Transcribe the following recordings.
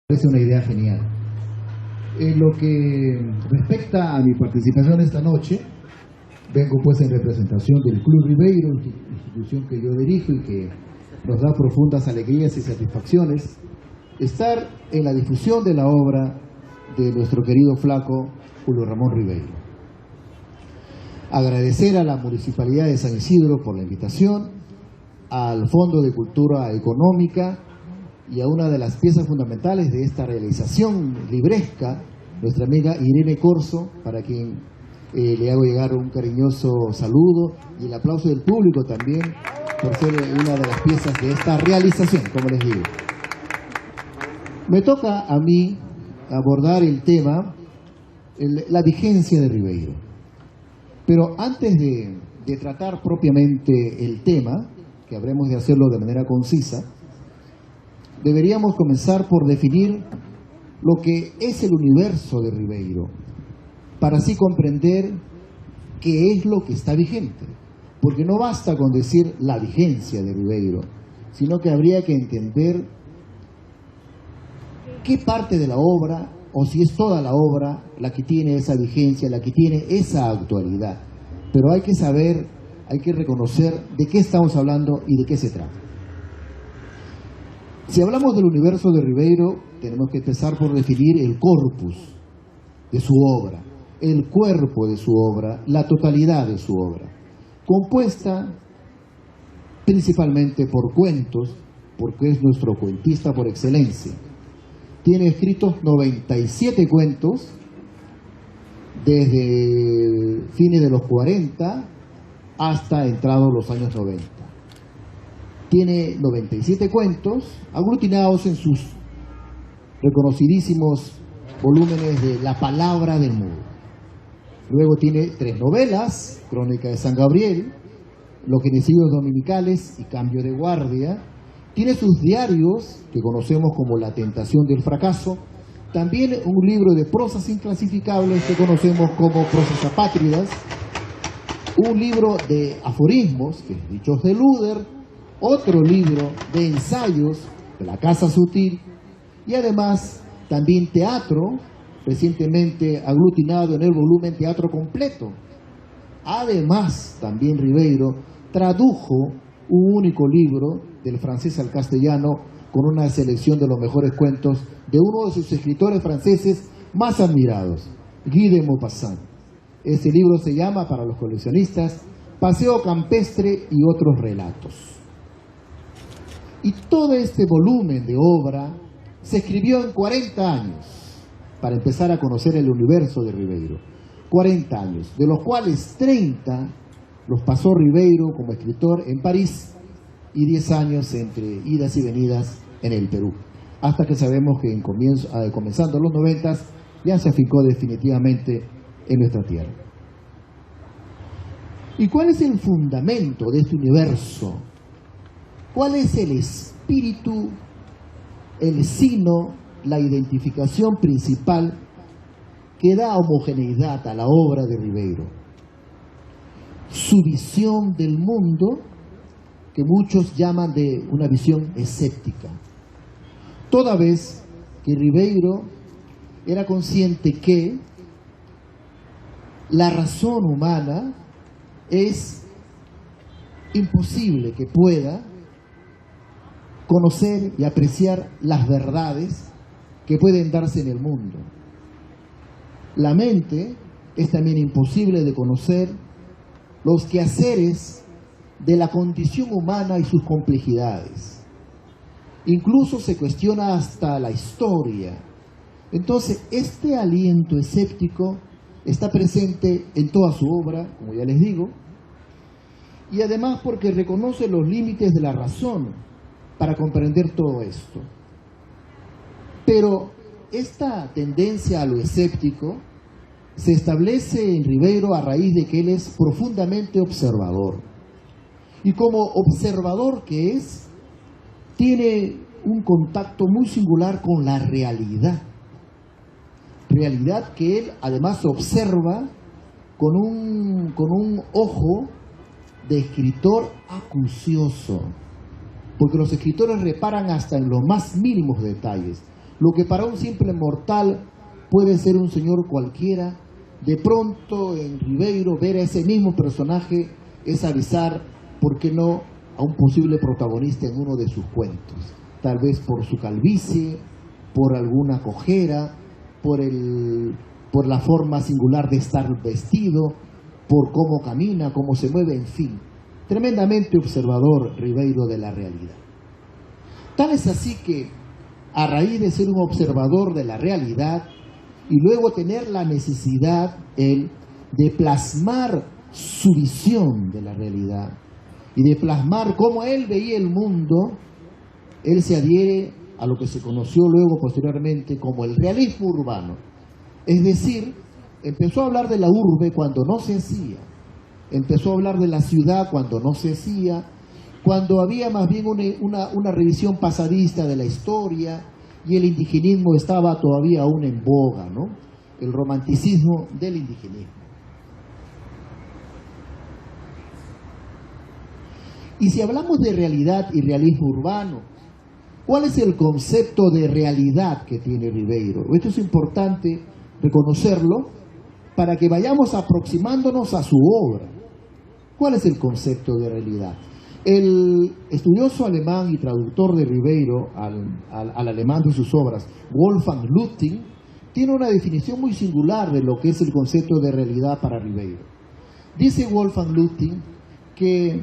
Parece una idea genial. En lo que respecta a mi participación esta noche, vengo pues en representación del Club Ribeiro, institución que yo dirijo y que nos da profundas alegrías y satisfacciones, estar en la difusión de la obra de nuestro querido flaco Julio Ramón Ribeiro. Agradecer a la Municipalidad de San Isidro por la invitación, al Fondo de Cultura Económica y a una de las piezas fundamentales de esta realización libresca, nuestra amiga Irene Corso, para quien le hago llegar un cariñoso saludo y el aplauso del público también por ser una de las piezas de esta realización, como les digo. Me toca a mí abordar el tema, la vigencia de Ribeiro. Pero antes de tratar propiamente el tema, que habremos de hacerlo de manera concisa, deberíamos comenzar por definir lo que es el universo de Ribeiro, para así comprender qué es lo que está vigente. Porque no basta con decir la vigencia de Ribeiro, sino que habría que entender qué parte de la obra, o si es toda la obra, la que tiene esa vigencia, la que tiene esa actualidad. Pero hay que saber, hay que reconocer de qué estamos hablando y de qué se trata. Si hablamos del universo de Ribeiro, tenemos que empezar por definir el corpus de su obra, el cuerpo de su obra, la totalidad de su obra, compuesta principalmente por cuentos, porque es nuestro cuentista por excelencia. Tiene escritos 97 cuentos desde fines de los 40 hasta entrados los años 90. Tiene 97 cuentos aglutinados en sus reconocidísimos volúmenes de La Palabra del Mudo. Luego tiene 3 novelas, Crónica de San Gabriel, Los Genocidios Dominicales y Cambio de Guardia. Tiene sus diarios, que conocemos como La Tentación del Fracaso. También un libro de prosas inclasificables que conocemos como Prosas Apátridas. Un libro de aforismos, que es Dichos de Luder. Otro libro de ensayos de La Casa Sutil. Y además también teatro, recientemente aglutinado en el volumen Teatro Completo. Además, también Ribeiro tradujo un único libro del francés al castellano con una selección de los mejores cuentos de uno de sus escritores franceses más admirados, Guy de Maupassant. Este libro se llama, para los coleccionistas, Paseo Campestre y otros relatos. Y todo este volumen de obra se escribió en 40 años, para empezar a conocer el universo de Ribeiro. 40 años, de los cuales 30 los pasó Ribeiro como escritor en París y 10 años entre idas y venidas en el Perú. Hasta que sabemos que comenzando los 90 ya se afincó definitivamente en nuestra tierra. ¿Y cuál es el fundamento de este universo? ¿Cuál es el espíritu, el sino, la identificación principal que da homogeneidad a la obra de Ribeiro? Su visión del mundo, que muchos llaman de una visión escéptica. Toda vez que Ribeiro era consciente que la razón humana es imposible que pueda conocer y apreciar las verdades que pueden darse en el mundo. La mente es también imposible de conocer los quehaceres de la condición humana y sus complejidades. Incluso se cuestiona hasta la historia. Entonces, este aliento escéptico está presente en toda su obra, como ya les digo, y además porque reconoce los límites de la razón para comprender todo esto. Pero esta tendencia a lo escéptico se establece en Ribeiro a raíz de que él es profundamente observador. Y como observador que es, tiene un contacto muy singular con la realidad. Realidad que él además observa con un ojo de escritor acucioso. Porque los escritores reparan hasta en los más mínimos detalles. Lo que para un simple mortal puede ser un señor cualquiera, de pronto en Ribeiro ver a ese mismo personaje es avisar, ¿por qué no?, a un posible protagonista en uno de sus cuentos. Tal vez por su calvicie, por alguna cojera, por la forma singular de estar vestido, por cómo camina, cómo se mueve, en fin. Tremendamente observador Ribeiro de la realidad. Tal es así que, a raíz de ser un observador de la realidad y luego tener la necesidad, él, de plasmar su visión de la realidad y de plasmar cómo él veía el mundo, él se adhiere a lo que se conoció luego posteriormente como el realismo urbano. Es decir, empezó a hablar de la urbe cuando no se hacía, empezó a hablar de la ciudad cuando no se hacía, cuando había más bien una revisión pasadista de la historia y el indigenismo estaba todavía aún en boga, ¿no? El romanticismo del indigenismo. Y si hablamos de realidad y realismo urbano, ¿cuál es el concepto de realidad que tiene Ribeiro? Esto es importante reconocerlo para que vayamos aproximándonos a su obra. ¿Cuál es el concepto de realidad? El estudioso alemán y traductor de Ribeiro al alemán de sus obras, Wolfgang Lütting, tiene una definición muy singular de lo que es el concepto de realidad para Ribeiro. Dice Wolfgang Lütting que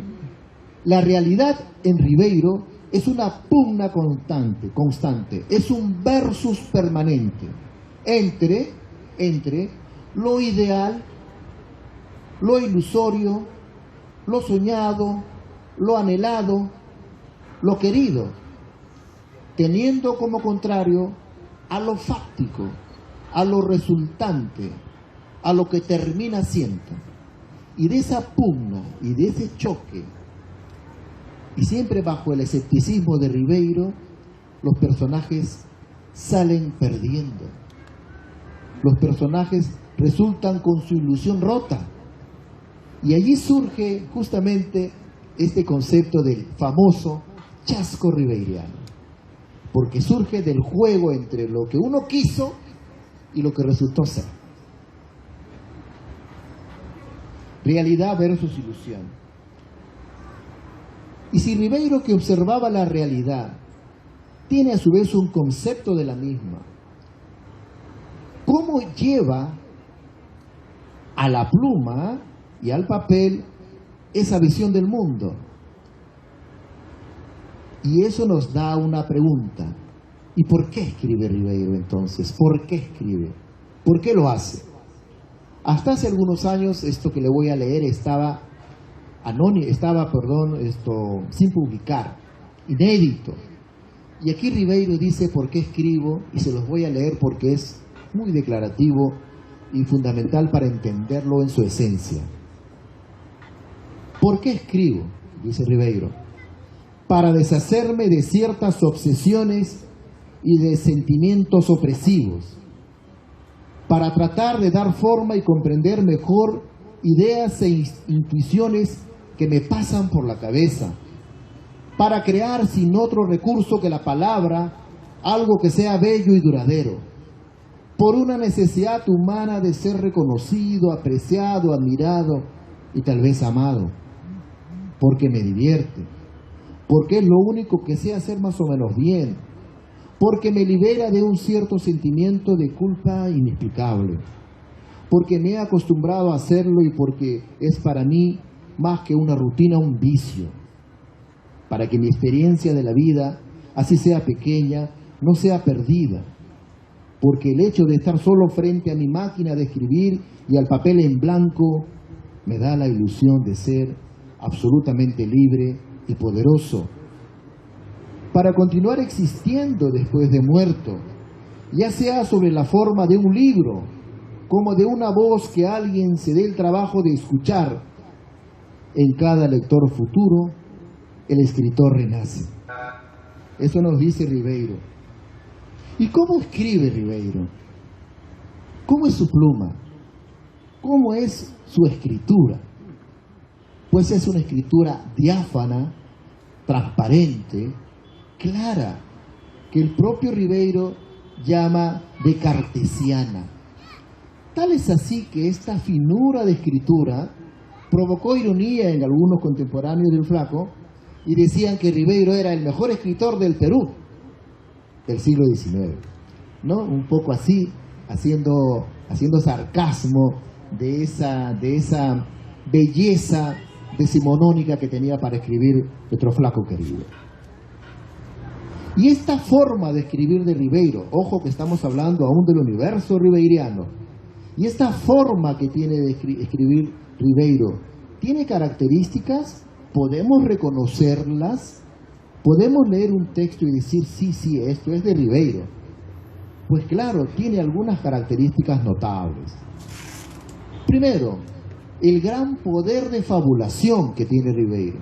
la realidad en Ribeiro es una pugna constante, es un versus permanente entre lo ideal, lo ilusorio, lo soñado, lo anhelado, lo querido, teniendo como contrario a lo fáctico, a lo resultante, a lo que termina siendo. Y de esa pugna y de ese choque, y siempre bajo el escepticismo de Ribeiro, los personajes salen perdiendo. Los personajes resultan con su ilusión rota. Y allí surge justamente este concepto del famoso chasco ribeiriano, porque surge del juego entre lo que uno quiso y lo que resultó ser. Realidad versus ilusión. Y si Ribeiro, que observaba la realidad, tiene a su vez un concepto de la misma, ¿cómo lleva a la pluma y al papel esa visión del mundo? Y eso nos da una pregunta. ¿Y por qué escribe Ribeiro entonces? ¿Por qué escribe? ¿Por qué lo hace? Hasta hace algunos años, esto que le voy a leer estaba sin publicar, inédito. Y aquí Ribeiro dice por qué escribo, y se los voy a leer porque es muy declarativo y fundamental para entenderlo en su esencia. ¿Por qué escribo?, dice Ribeiro. Para deshacerme de ciertas obsesiones y de sentimientos opresivos, para tratar de dar forma y comprender mejor ideas e intuiciones que me pasan por la cabeza, para crear sin otro recurso que la palabra algo que sea bello y duradero, por una necesidad humana de ser reconocido, apreciado, admirado y tal vez amado, porque me divierte, porque es lo único que sé hacer más o menos bien, porque me libera de un cierto sentimiento de culpa inexplicable, porque me he acostumbrado a hacerlo y porque es para mí más que una rutina, un vicio, para que mi experiencia de la vida, así sea pequeña, no sea perdida, porque el hecho de estar solo frente a mi máquina de escribir y al papel en blanco me da la ilusión de ser absolutamente libre y poderoso, para continuar existiendo después de muerto, ya sea sobre la forma de un libro, como de una voz que alguien se dé el trabajo de escuchar. En cada lector futuro, el escritor renace. Eso nos dice Ribeiro. ¿Y cómo escribe Ribeiro? ¿Cómo es su pluma? ¿Cómo es su escritura? Pues es una escritura diáfana, transparente, clara, que el propio Ribeiro llama de cartesiana. Tal es así que esta finura de escritura provocó ironía en algunos contemporáneos del Flaco y decían que Ribeiro era el mejor escritor del Perú del siglo XIX, ¿no? Un poco así, haciendo sarcasmo de esa belleza decimonónica que tenía para escribir nuestro Flaco querido. Y esta forma de escribir de Ribeiro, ojo que estamos hablando aún del universo ribeiriano, y esta forma que tiene de escribir Ribeiro, tiene características, podemos reconocerlas, podemos leer un texto y decir, sí, esto es de Ribeiro. Pues claro, tiene algunas características notables. Primero, el gran poder de fabulación que tiene Ribeiro.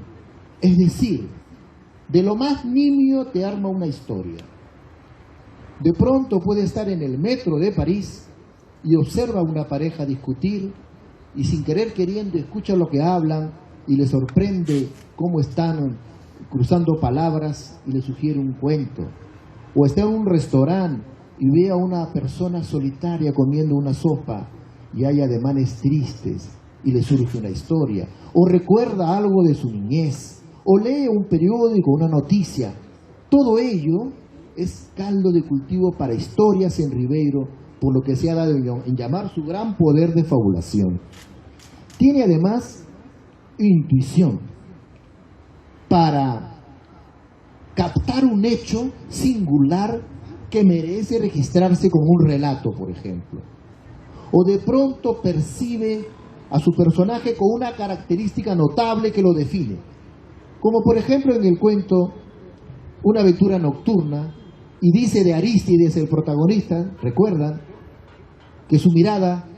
Es decir, de lo más nimio te arma una historia. De pronto puede estar en el metro de París y observa a una pareja discutir y sin querer queriendo escucha lo que hablan y le sorprende cómo están cruzando palabras y le sugiere un cuento. O está en un restaurante y ve a una persona solitaria comiendo una sopa y hay ademanes tristes y le surge una historia. O recuerda algo de su niñez, o lee un periódico, una noticia. Todo ello es caldo de cultivo para historias en Ribeiro, por lo que se ha dado en llamar su gran poder de fabulación. Tiene además intuición para captar un hecho singular que merece registrarse como un relato, por ejemplo. O de pronto percibe a su personaje con una característica notable que lo define. Como por ejemplo en el cuento Una aventura nocturna, y dice de Arístides, el protagonista, recuerdan, que su mirada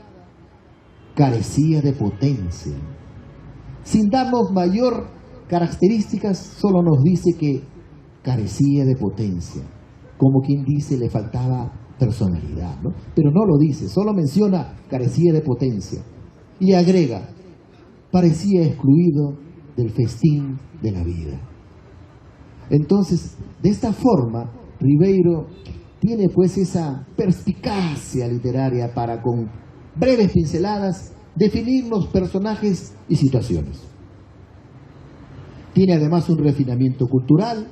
carecía de potencia. Sin darnos mayor características, solo nos dice que carecía de potencia. Como quien dice, le faltaba personalidad, ¿no? Pero no lo dice, solo menciona carecía de potencia. Y agrega, parecía excluido del festín de la vida. Entonces, de esta forma, Ribeiro tiene pues esa perspicacia literaria para, con breves pinceladas, definir los personajes y situaciones. Tiene además un refinamiento cultural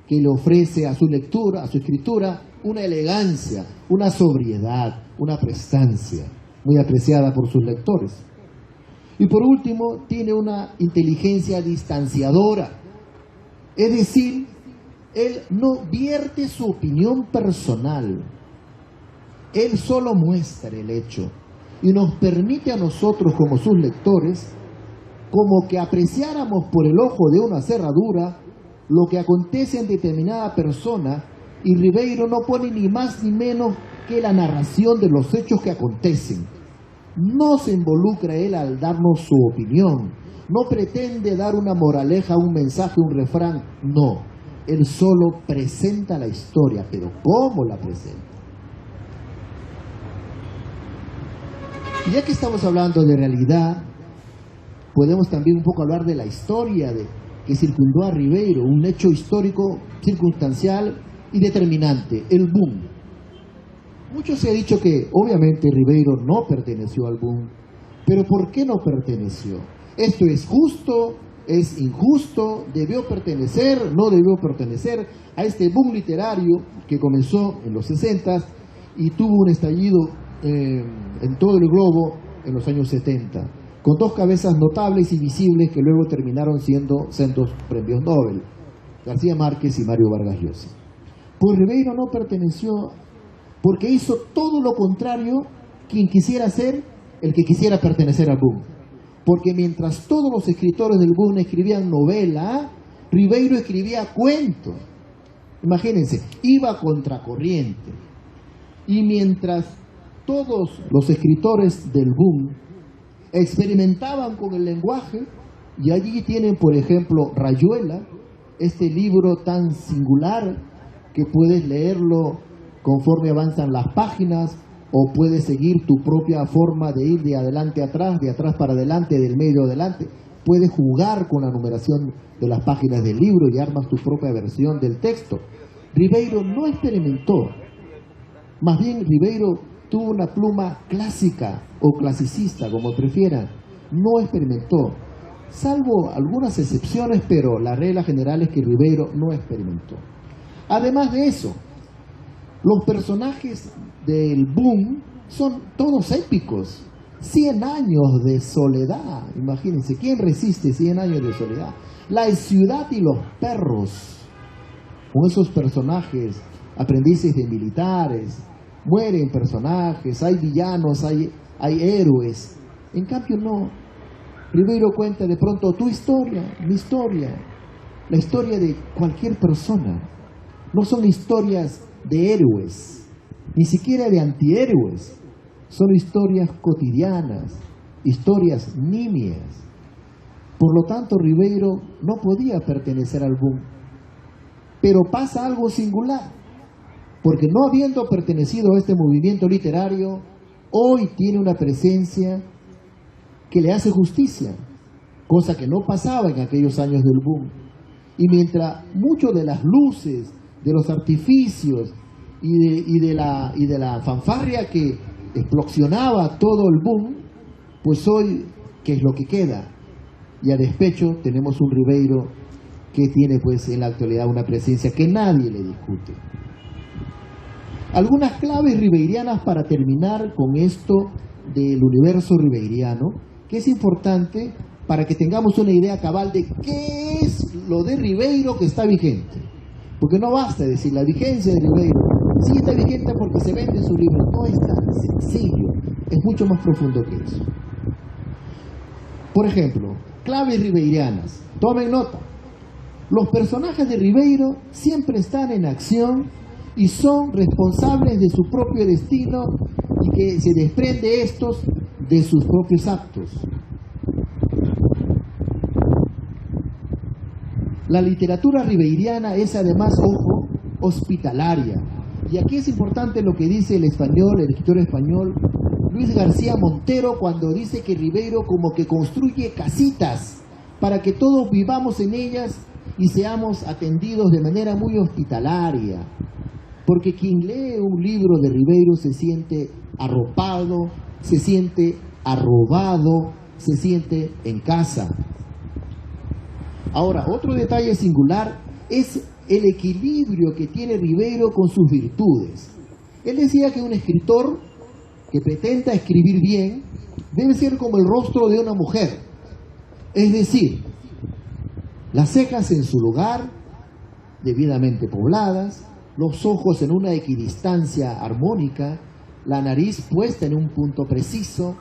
que le ofrece a su lectura, a su escritura, una elegancia, una sobriedad, una prestancia muy apreciada por sus lectores. Y por último, tiene una inteligencia distanciadora, es decir, él no vierte su opinión personal, él solo muestra el hecho y nos permite a nosotros como sus lectores como que apreciáramos por el ojo de una cerradura lo que acontece en determinada persona, y Ribeiro no pone ni más ni menos que la narración de los hechos que acontecen. No se involucra él al darnos su opinión, no pretende dar una moraleja, un mensaje, un refrán, no. Él solo presenta la historia, pero ¿cómo la presenta? Y ya que estamos hablando de realidad, podemos también un poco hablar de la historia que circundó a Ribeiro, un hecho histórico circunstancial y determinante, el boom. Mucho se ha dicho que obviamente Ribeiro no perteneció al boom, pero ¿por qué no perteneció? ¿Esto es justo? ¿Es injusto? ¿Debió pertenecer? ¿No debió pertenecer a este boom literario que comenzó en los 60 y tuvo un estallido en todo el globo en los años 70? Con dos cabezas notables y visibles que luego terminaron siendo sendos premios Nobel, García Márquez y Mario Vargas Llosa. Pues Ribeiro no perteneció porque hizo todo lo contrario quien quisiera ser el que quisiera pertenecer al boom. Porque mientras todos los escritores del boom escribían novela, Ribeiro escribía cuentos. Imagínense, iba contracorriente. Y mientras todos los escritores del boom experimentaban con el lenguaje, y allí tienen, por ejemplo, Rayuela, este libro tan singular que puedes leerlo conforme avanzan las páginas, o puedes seguir tu propia forma de ir de adelante a atrás, de atrás para adelante, del medio adelante. Puedes jugar con la numeración de las páginas del libro y armas tu propia versión del texto. Ribeiro no experimentó Más bien Ribeiro tuvo una pluma clásica o clasicista, como prefieran. No experimentó, salvo algunas excepciones, pero la regla general es que Ribeiro no experimentó. Además de eso, los personajes del boom son todos épicos. 100 años de soledad, imagínense, ¿quién resiste 100 años de soledad? La ciudad y los perros, con esos personajes, aprendices de militares, mueren personajes, hay villanos, hay héroes. En cambio no, Ribeiro cuenta de pronto tu historia, mi historia, la historia de cualquier persona. No son historias de héroes, ni siquiera de antihéroes. Son historias cotidianas, historias nimias. Por lo tanto, Ribeiro no podía pertenecer al boom. Pero pasa algo singular, porque no habiendo pertenecido a este movimiento literario, hoy tiene una presencia que le hace justicia, cosa que no pasaba en aquellos años del boom. Y mientras mucho de las luces, de los artificios y de la fanfarria que explosionaba todo el boom, pues hoy, ¿qué es lo que queda? Y a despecho tenemos un Ribeiro que tiene pues en la actualidad una presencia que nadie le discute. Algunas claves ribeirianas para terminar con esto del universo ribeiriano, que es importante para que tengamos una idea cabal de qué es lo de Ribeiro que está vigente. Porque no basta decir la vigencia de Ribeiro, sí está vigente porque se vende su libro. No es tan sencillo, es mucho más profundo que eso. Por ejemplo, claves ribeirianas. Tomen nota. Los personajes de Ribeiro siempre están en acción y son responsables de su propio destino y que se desprende estos de sus propios actos. La literatura ribeiriana es además, ojo, hospitalaria. Y aquí es importante lo que dice el escritor español Luis García Montero, cuando dice que Ribeiro como que construye casitas para que todos vivamos en ellas y seamos atendidos de manera muy hospitalaria. Porque quien lee un libro de Ribeiro se siente arropado, se siente arrobado, se siente en casa. Ahora, otro detalle singular es el equilibrio que tiene Ribeiro con sus virtudes. Él decía que un escritor que pretenda escribir bien debe ser como el rostro de una mujer, es decir, las cejas en su lugar, debidamente pobladas, los ojos en una equidistancia armónica, la nariz puesta en un punto preciso,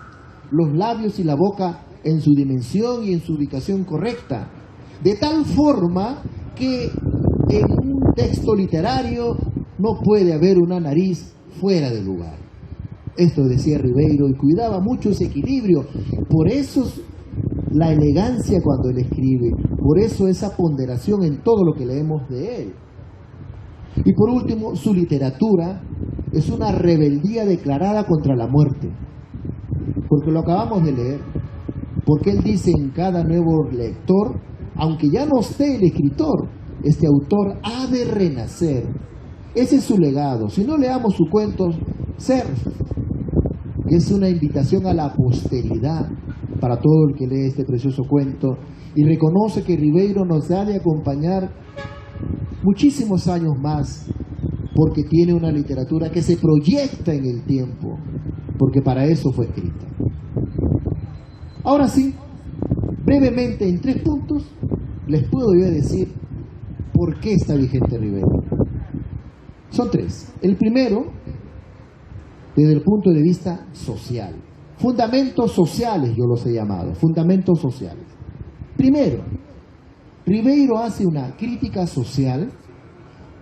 los labios y la boca en su dimensión y en su ubicación correcta, de tal forma que en un texto literario no puede haber una nariz fuera de lugar. Esto decía Ribeiro y cuidaba mucho ese equilibrio. Por eso la elegancia cuando él escribe, por eso esa ponderación en todo lo que leemos de él. Y por último, su literatura es una rebeldía declarada contra la muerte, porque lo acabamos de leer, porque él dice en cada nuevo lector, aunque ya no esté el escritor, este autor ha de renacer. Ese es su legado. Si no leamos su cuento, Ser, que es una invitación a la posteridad para todo el que lee este precioso cuento y reconoce que Ribeiro nos ha de acompañar muchísimos años más, porque tiene una literatura que se proyecta en el tiempo, porque para eso fue escrita. Ahora sí, brevemente en 3 puntos les puedo yo decir por qué está vigente Ribeiro. Son 3. El primero, desde el punto de vista social. Fundamentos sociales, yo los he llamado, fundamentos sociales. Primero, Ribeiro hace una crítica social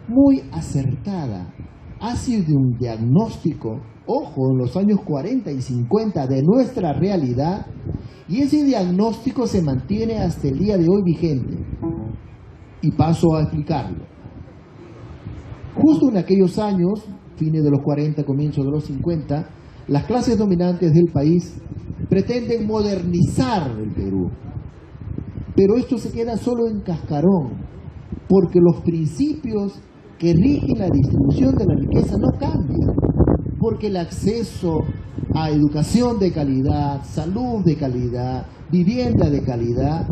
muy acertada, hace de un diagnóstico, ojo, en los años 40 y 50 de nuestra realidad, y ese diagnóstico se mantiene hasta el día de hoy vigente. Y paso a explicarlo. Justo en aquellos años, fines de los 40, comienzos de los 50, las clases dominantes del país pretenden modernizar el Perú. Pero esto se queda solo en cascarón, porque los principios que rigen la distribución de la riqueza no cambian. porque el acceso a educación de calidad, salud de calidad, vivienda de calidad,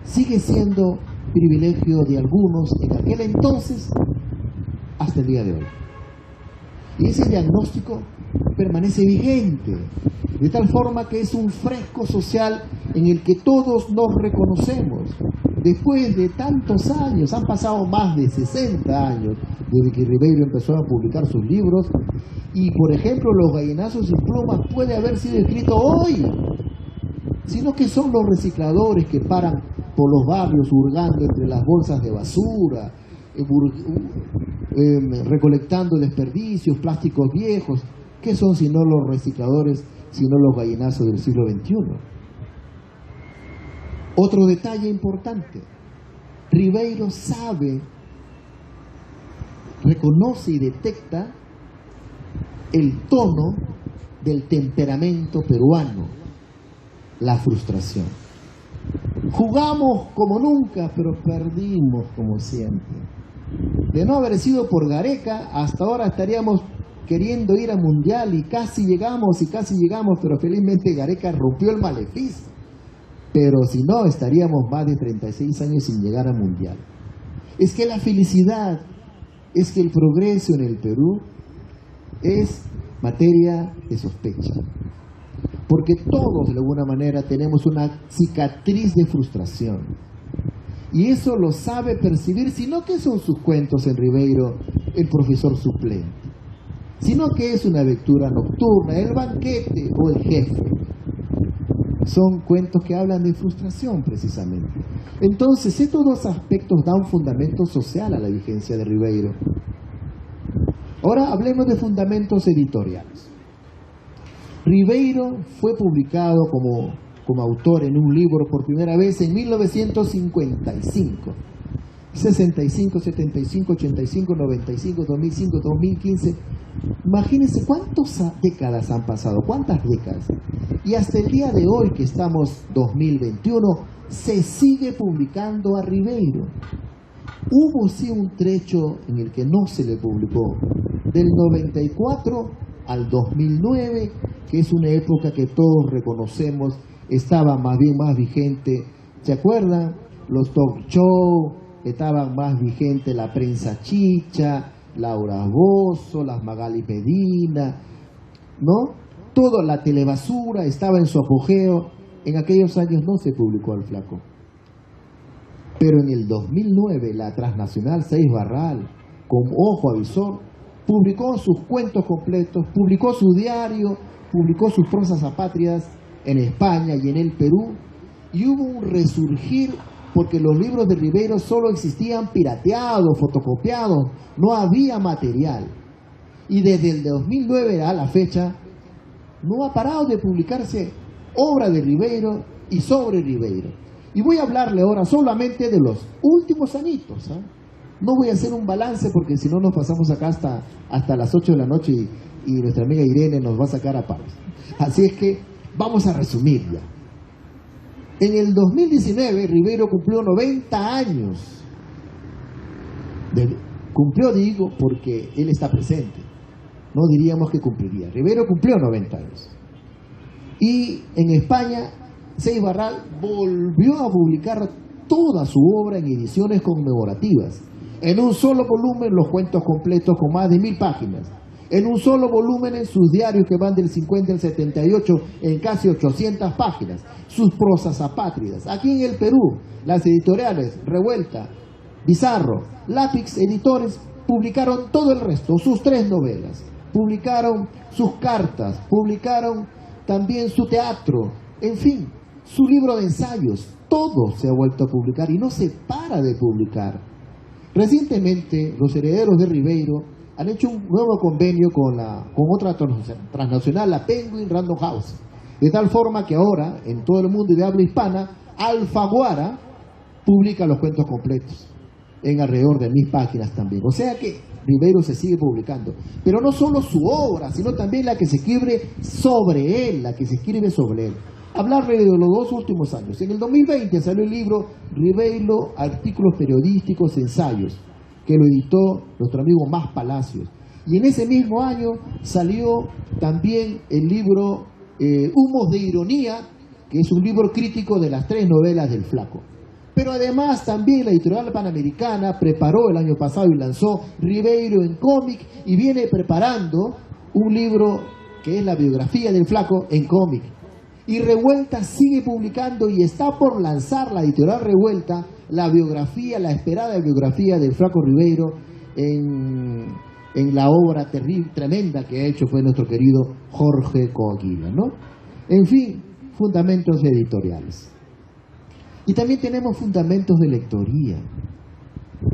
sigue siendo privilegio de algunos en aquel entonces hasta el día de hoy. Y ese diagnóstico permanece vigente, de tal forma que es un fresco social en el que todos nos reconocemos. Después de tantos años, han pasado más de 60 años desde que Ribeiro empezó a publicar sus libros, y por ejemplo Los gallinazos sin plumas puede haber sido escrito hoy, sino que son los recicladores que paran por los barrios hurgando entre las bolsas de basura, recolectando desperdicios, plásticos viejos. ¿Qué son sino los recicladores, sino los gallinazos del siglo XXI? Otro detalle importante: Ribeiro sabe, reconoce y detecta el tono del temperamento peruano, la frustración. Jugamos como nunca, pero perdimos como siempre. De no haber sido por Gareca, hasta ahora estaríamos queriendo ir al Mundial y casi llegamos, pero felizmente Gareca rompió el maleficio. Pero si no, estaríamos más de 36 años sin llegar al Mundial. Es que la felicidad, es que el progreso en el Perú es materia de sospecha. Porque todos de alguna manera tenemos una cicatriz de frustración. Y eso lo sabe percibir, sino que son sus cuentos en Ribeiro, el profesor suplente, sino que es una lectura nocturna, el banquete o el jefe. Son cuentos que hablan de frustración precisamente. Entonces, estos dos aspectos dan fundamento social a la vigencia de Ribeiro. Ahora hablemos de fundamentos editoriales. Ribeiro fue publicado como autor en un libro por primera vez en 1955. 65, 75, 85, 95, 2005, 2015. Imagínense cuántas décadas han pasado, cuántas décadas. Y hasta el día de hoy, que estamos 2021, se sigue publicando a Ribeiro. Hubo sí un trecho en el que no se le publicó, del 94 al 2009, que es una época que todos reconocemos, estaba más vigente. ¿Se acuerdan? Los talk show, estaban más vigente la prensa chicha, Laura Bozzo, las Magali Medina, ¿no? Toda la telebasura estaba en su apogeo. En aquellos años no se publicó al flaco. Pero en el 2009, la transnacional 6 Barral, con ojo avisor, publicó sus cuentos completos, publicó su diario, publicó sus prosas apátridas en España y en el Perú, y hubo un resurgir porque los libros de Ribeiro solo existían pirateados, fotocopiados, no había material. Y desde el 2009 a la fecha, no ha parado de publicarse obra de Ribeiro y sobre Ribeiro. Y voy a hablarle ahora solamente de los últimos añitos, ¿eh? No voy a hacer un balance porque si no nos pasamos acá hasta las 8 de la noche y nuestra amiga Irene nos va a sacar a palos. Así es que vamos a resumir ya. En el 2019 Ribeiro cumplió 90 años. Cumplió, digo, porque él está presente. No diríamos que cumpliría. Ribeiro cumplió 90 años. Y en España, 6 Barral volvió a publicar toda su obra en ediciones conmemorativas. En un solo volumen los cuentos completos con más de 1000 páginas. En un solo volumen en sus diarios que van del 50 al 78 en casi 800 páginas. Sus prosas apátridas. Aquí en el Perú, las editoriales Revuelta, Bizarro, Lápiz Editores publicaron todo el resto, sus 3 novelas. Publicaron sus cartas, publicaron también su teatro, en fin, su libro de ensayos. Todo se ha vuelto a publicar y no se para de publicar. Recientemente, los herederos de Ribeiro han hecho un nuevo convenio con otra transnacional, la Penguin Random House, de tal forma que ahora, en todo el mundo de habla hispana, Alfaguara publica los cuentos completos, en alrededor de 1000 páginas también. O sea que Ribeiro se sigue publicando, pero no solo su obra, sino también la que se escribe sobre él, Hablarle de los 2 últimos años. En el 2020 salió el libro Ribeiro, artículos periodísticos, ensayos, que lo editó nuestro amigo Más Palacios. Y en ese mismo año salió también el libro Humos de Ironía, que es un libro crítico de las 3 novelas del Flaco. Pero además también la editorial Panamericana preparó el año pasado y lanzó Ribeiro en cómic, y viene preparando un libro que es la biografía del Flaco en cómic. Y Revuelta sigue publicando y está por lanzar la editorial Revuelta la biografía, la esperada biografía del Flaco Ribeiro en la obra tremenda que ha hecho fue nuestro querido Jorge Coaguila, ¿no? En fin, fundamentos editoriales. Y también tenemos fundamentos de lectoría,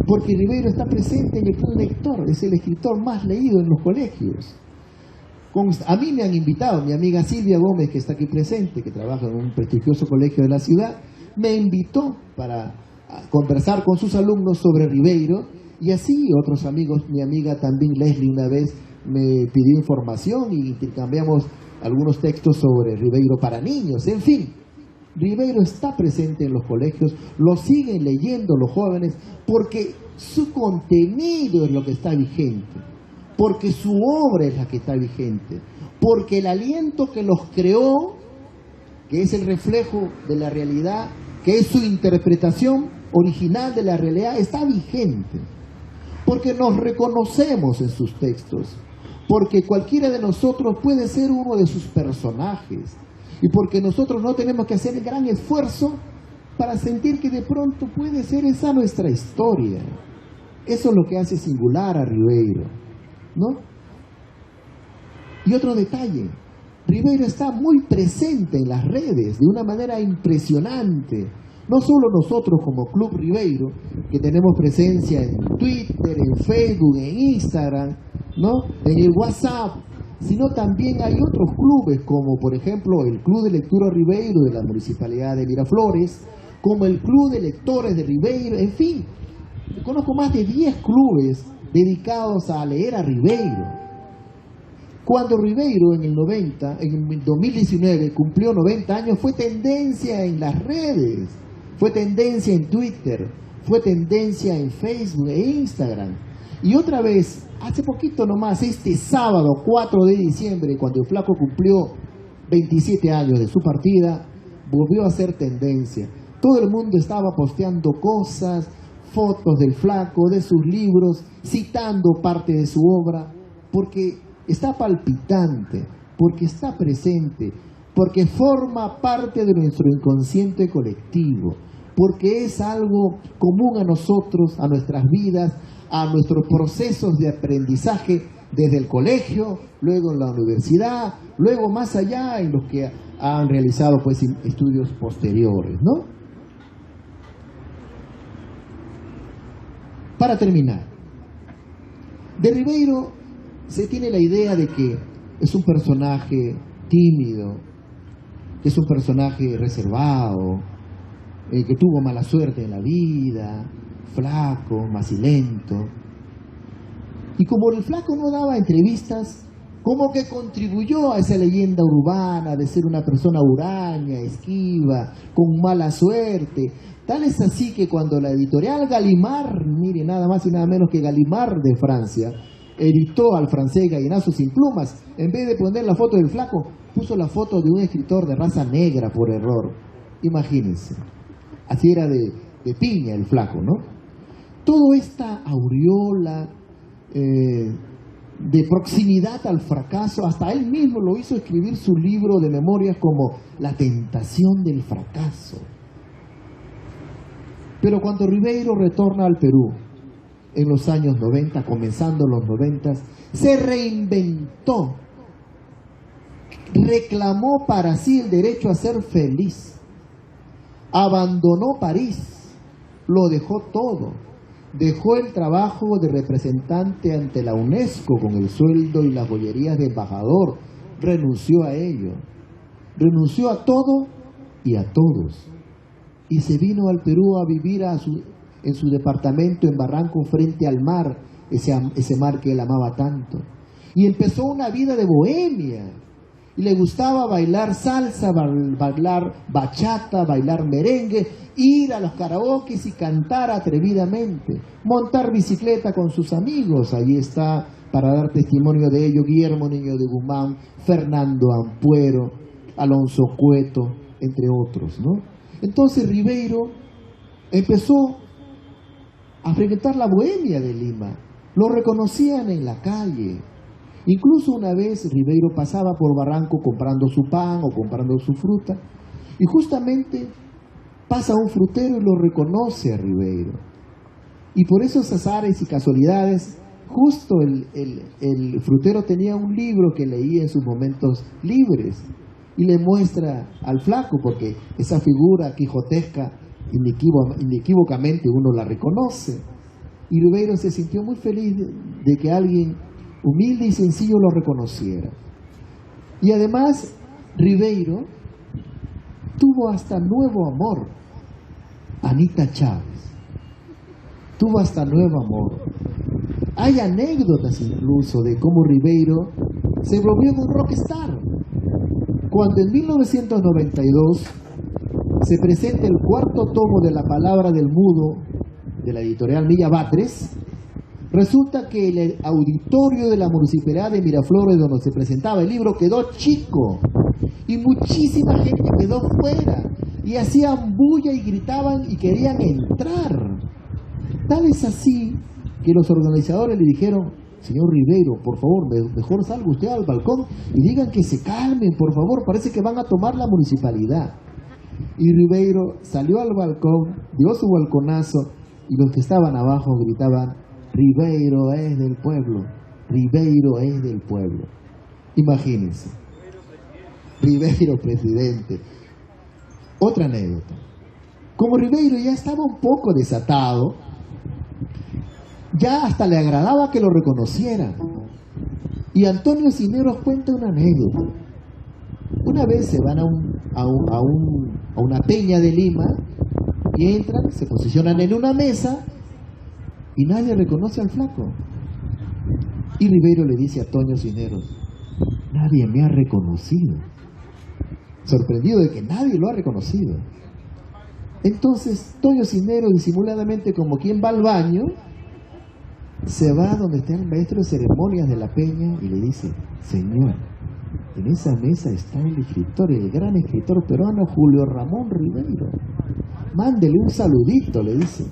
porque Ribeiro está presente en el club lector, es el escritor más leído en los colegios. A mí me han invitado, mi amiga Silvia Gómez, que está aquí presente, que trabaja en un prestigioso colegio de la ciudad, me invitó para conversar con sus alumnos sobre Ribeiro, y así otros amigos, mi amiga también Leslie una vez me pidió información y intercambiamos algunos textos sobre Ribeiro para niños. En fin, Ribeiro está presente en los colegios, lo siguen leyendo los jóvenes porque su contenido es lo que está vigente, porque su obra es la que está vigente, porque el aliento que los creó, que es el reflejo de la realidad, que es su interpretación original de la realidad, está vigente, porque nos reconocemos en sus textos, porque cualquiera de nosotros puede ser uno de sus personajes, y porque nosotros no tenemos que hacer el gran esfuerzo para sentir que de pronto puede ser esa nuestra historia. Eso es lo que hace singular a Ribeiro, ¿no? Y otro detalle, Ribeiro está muy presente en las redes de una manera impresionante. No solo nosotros como Club Ribeiro, que tenemos presencia en Twitter, en Facebook, en Instagram, ¿no? En el WhatsApp, sino también hay otros clubes, como por ejemplo el Club de Lectura Ribeiro de la Municipalidad de Miraflores, como el Club de Lectores de Ribeiro, en fin, conozco más de 10 clubes dedicados a leer a Ribeiro. Cuando Ribeiro en el 2019 cumplió 90 años, fue tendencia en las redes, fue tendencia en Twitter, fue tendencia en Facebook e Instagram. Y otra vez, hace poquito nomás, este sábado 4 de diciembre, cuando el Flaco cumplió 27 años de su partida, volvió a ser tendencia. Todo el mundo estaba posteando cosas, fotos del Flaco, de sus libros, citando parte de su obra, porque está palpitante, porque está presente, porque forma parte de nuestro inconsciente colectivo, porque es algo común a nosotros, a nuestras vidas, a nuestros procesos de aprendizaje desde el colegio, luego en la universidad, luego más allá en los que han realizado pues estudios posteriores, ¿no? Para terminar, de Ribeiro se tiene la idea de que es un personaje tímido, que es un personaje reservado, que tuvo mala suerte en la vida, flaco, macilento. Y como el Flaco no daba entrevistas, como que contribuyó a esa leyenda urbana de ser una persona huraña, esquiva, con mala suerte. Tal es así que cuando la editorial Gallimard, mire, nada más y nada menos que Gallimard de Francia, editó al francés Gallinazo sin plumas, en vez de poner la foto del Flaco, puso la foto de un escritor de raza negra por error. Imagínense, así era de piña el Flaco, ¿no? Toda esta aureola de proximidad al fracaso, hasta él mismo lo hizo escribir su libro de memorias como La tentación del fracaso. Pero cuando Ribeiro retorna al Perú en los años 90, comenzando los 90, se reinventó, reclamó para sí el derecho a ser feliz, abandonó París, lo dejó todo, dejó el trabajo de representante ante la UNESCO con el sueldo y las bollerías de embajador, renunció a ello, renunció a todo y a todos, y se vino al Perú a vivir en su departamento en Barranco frente al mar, ese mar que él amaba tanto, y empezó una vida de bohemia, Y le gustaba bailar salsa, bailar bachata, bailar merengue, ir a los karaokes y cantar atrevidamente, montar bicicleta con sus amigos. Allí está, para dar testimonio de ello, Guillermo Niño de Guzmán, Fernando Ampuero, Alonso Cueto, entre otros, ¿no? Entonces Ribeiro empezó a frecuentar la bohemia de Lima. Lo reconocían en la calle. Incluso una vez Ribeiro pasaba por Barranco comprando su pan o comprando su fruta, y justamente pasa un frutero y lo reconoce a Ribeiro. Y por esos azares y casualidades, justo el frutero tenía un libro que leía en sus momentos libres, y le muestra al flaco, porque esa figura quijotesca inequívocamente uno la reconoce. Y Ribeiro se sintió muy feliz de que alguien humilde y sencillo lo reconociera. Y además Ribeiro tuvo hasta nuevo amor. Anita Chávez tuvo hasta nuevo amor. Hay anécdotas incluso de cómo Ribeiro se volvió un rockstar. Cuando en 1992 se presenta el cuarto tomo de La Palabra del Mudo de la editorial Milla Batres, resulta que el auditorio de la Municipalidad de Miraflores, donde se presentaba el libro, quedó chico y muchísima gente quedó fuera y hacían bulla y gritaban y querían entrar. Tal es así que los organizadores le dijeron: señor Ribeiro, por favor, mejor salga usted al balcón y digan que se calmen, por favor, parece que van a tomar la municipalidad. Y Ribeiro salió al balcón, dio su balconazo, y los que estaban abajo gritaban: Ribeiro es del pueblo, Ribeiro es del pueblo. Imagínense, Ribeiro presidente. Otra anécdota: como Ribeiro ya estaba un poco desatado, ya hasta le agradaba que lo reconocieran. Y Antonio Cisneros cuenta una anécdota. Una vez se van a una peña de Lima y entran, se posicionan en una mesa y nadie reconoce al flaco. Y Ribeiro le dice a Toño Cisneros: nadie me ha reconocido. Sorprendido de que nadie lo ha reconocido. Entonces Toño Cisneros, disimuladamente, como quien va al baño, se va donde está el maestro de ceremonias de la peña y le dice: señor, en esa mesa está el escritor, el gran escritor peruano Julio Ramón Ribeiro. Mándele un saludito, le dice.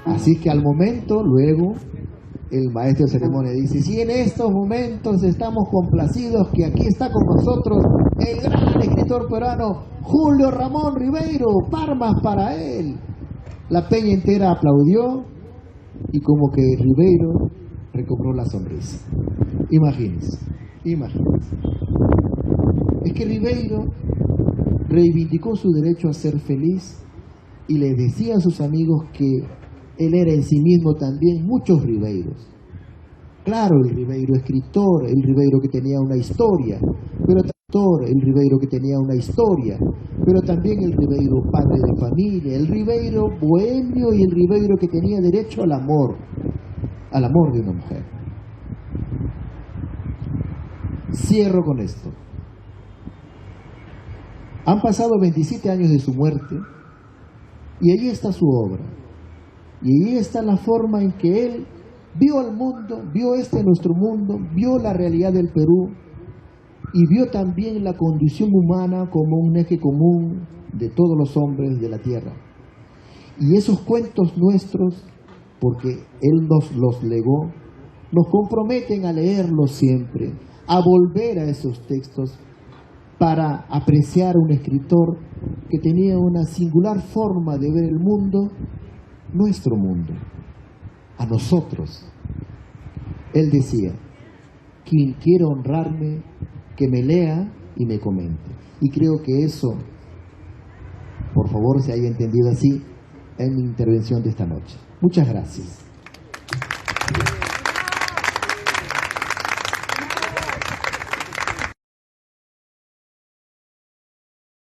Así que al momento, luego, el maestro de ceremonia dice: sí, en estos momentos estamos complacidos que aquí está con nosotros el gran escritor peruano Julio Ramón Ribeiro, palmas para él. La peña entera aplaudió y como que Ribeiro recobró la sonrisa. Imagínense. Es que Ribeiro reivindicó su derecho a ser feliz y le decía a sus amigos que él era en sí mismo también muchos Ribeiros. Claro, el Ribeiro escritor, el Ribeiro que tenía una historia, pero el Ribeiro que tenía una historia, pero también el Ribeiro padre de familia, el Ribeiro bohemio y el Ribeiro que tenía derecho al amor de una mujer. Cierro con esto. Han pasado 27 años de su muerte y allí está su obra. Y allí está la forma en que él vio al mundo, vio nuestro mundo, vio la realidad del Perú y vio también la condición humana como un eje común de todos los hombres de la tierra. Y esos cuentos nuestros, porque él nos los legó, nos comprometen a leerlos siempre, a volver a esos textos para apreciar a un escritor que tenía una singular forma de ver el mundo, nuestro mundo, a nosotros. Él decía: quien quiera honrarme, que me lea y me comente. Y creo que eso, por favor, se haya entendido así en mi intervención de esta noche. Muchas gracias.